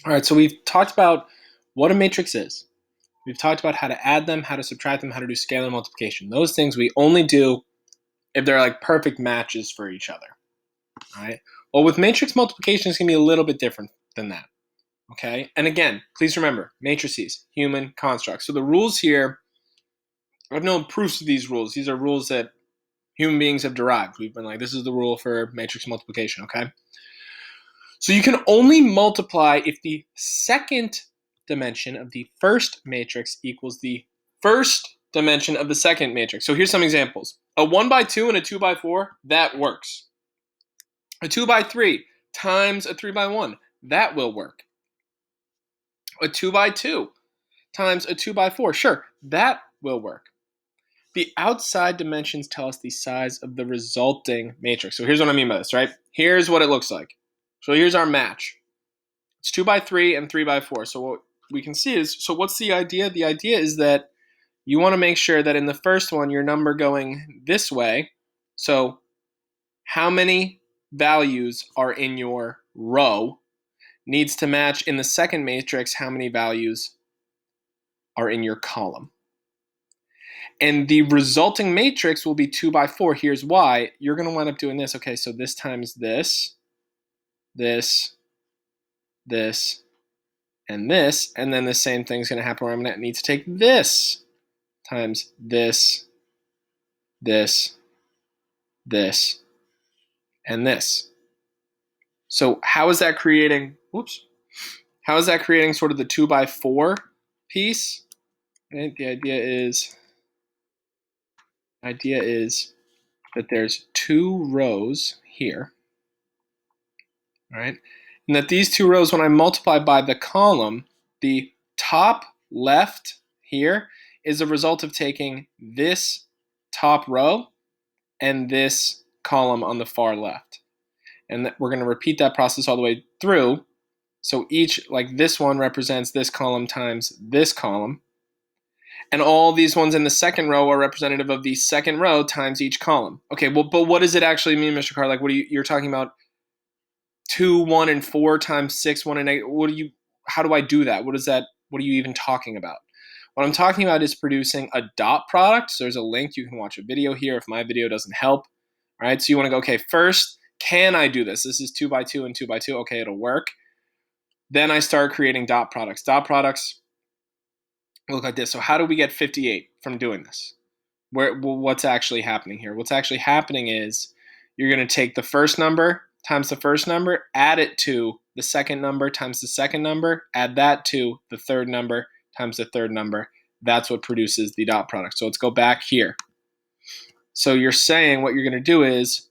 All right, so we've talked about what a matrix is. We've talked about how to add them, how to subtract them, how to do scalar multiplication. Those things we only do if they're like perfect matches for each other. All right. Well, with matrix multiplication, it's going to be a little bit different than that. Okay. And again, please remember matrices, human constructs. So the rules here, I have no proofs of these rules. These are rules that human beings have derived. We've been like, this is the rule for matrix multiplication. Okay. So you can only multiply if the second dimension of the first matrix equals the first dimension of the second matrix. So here's some examples. A 1 by 2 and a 2 by 4, that works. A 2 by 3 times a 3 by 1, that will work. A 2 by 2 times a 2 by 4, sure, that will work. The outside dimensions tell us the size of the resulting matrix. So here's what I mean by this, right? Here's what it looks like. So here's our match. It's 2 by 3 and 3 by 4. So what we can see is, so what's the idea? The idea is that you want to make sure that in the first one, your number going this way. So how many values are in your row needs to match in the second matrix how many values are in your column. And the resulting matrix will be 2 by 4. Here's why. You're going to wind up doing this. Okay, so this times this, this, this, and this, and then the same thing's going to happen where I'm going to need to take this times this, this, this, and this. So how is that creating, whoops, how is that creating sort of the 2 by 4 piece? Right? The idea is that there's 2 rows here, right? And that these 2 rows, when I multiply by the column, the top left here is a result of taking this top row and this column on the far left. And we're going to repeat that process all the way through. So each, like this one represents this column times this column. And all these ones in the second row are representative of the second row times each column. Okay, well, but what does it actually mean, Mr. Carr? Like, what are you're talking about 2, 1, and 4 times 6, 1, and 8. How do I do that? What are you even talking about? What I'm talking about is producing a dot product. So there's a link. You can watch a video here if my video doesn't help. All right, so you want to go, okay, first, can I do this? This is 2 by 2 and 2 by 2. Okay, it'll work. Then I start creating dot products. Dot products look like this. So how do we get 58 from doing this? What's actually happening here? What's actually happening is you're going to take the first number times the first number, add it to the second number times the second number, add that to the third number times the third number. That's what produces the dot product. So let's go back here. So you're saying what you're going to do is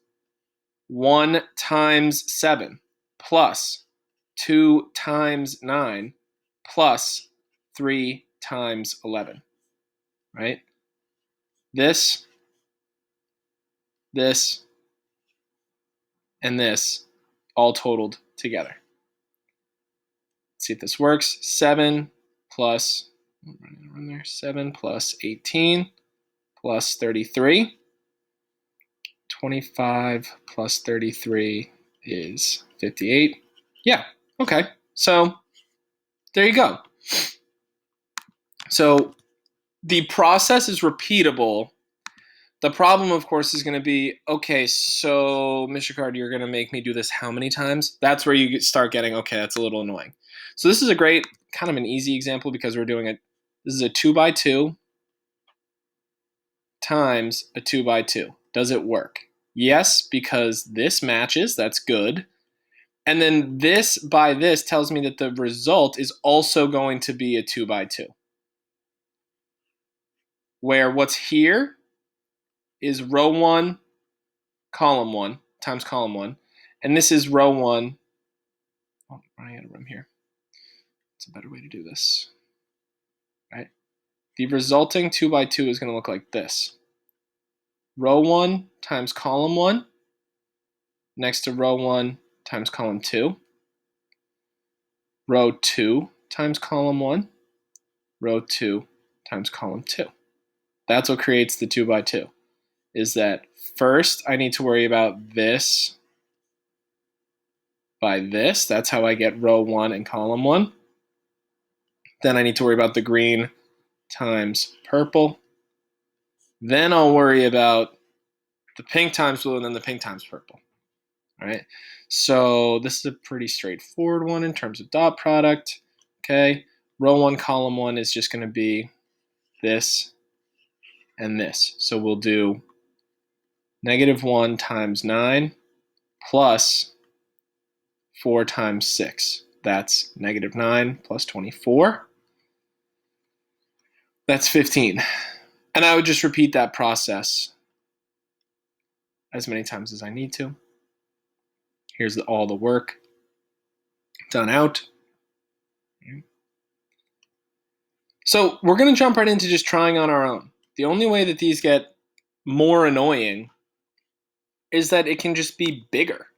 1 times 7 plus 2 times 9 plus 3 times 11, right? This, and this all totaled together. Let's see if this works. 7 plus 18 plus 33. 25 plus 33 is 58. Yeah, okay. So there you go. So the process is repeatable. The problem, of course, is going to be, okay, so Mr. Card, you're going to make me do this how many times? That's where you start getting, okay, that's a little annoying. So this is a great, kind of an easy example because we're doing it. This is a 2 by 2 times a 2 by 2. Does it work? Yes, because this matches. That's good. And then this by this tells me that the result is also going to be a 2 by 2. Where what's here is row 1, column 1 times column 1. And this is row 1. Oh, I'm running out of room here. It's a better way to do this. Right? The resulting 2 by 2 is going to look like this. Row 1 times column 1 next to row 1 times column 2. Row 2 times column 1. Row 2 times column 2. That's what creates the 2 by 2. Is that first I need to worry about this by this. That's how I get row 1 and column 1. Then I need to worry about the green times purple. Then I'll worry about the pink times blue and then the pink times purple. All right, so this is a pretty straightforward one in terms of dot product. Okay, row 1, column 1 is just going to be this and this. So we'll do -1 times 9 plus 4 times 6. That's -9 plus 24. That's 15. And I would just repeat that process as many times as I need to. Here's all the work done out. So we're going to jump right into just trying on our own. The only way that these get more annoying is that it can just be bigger.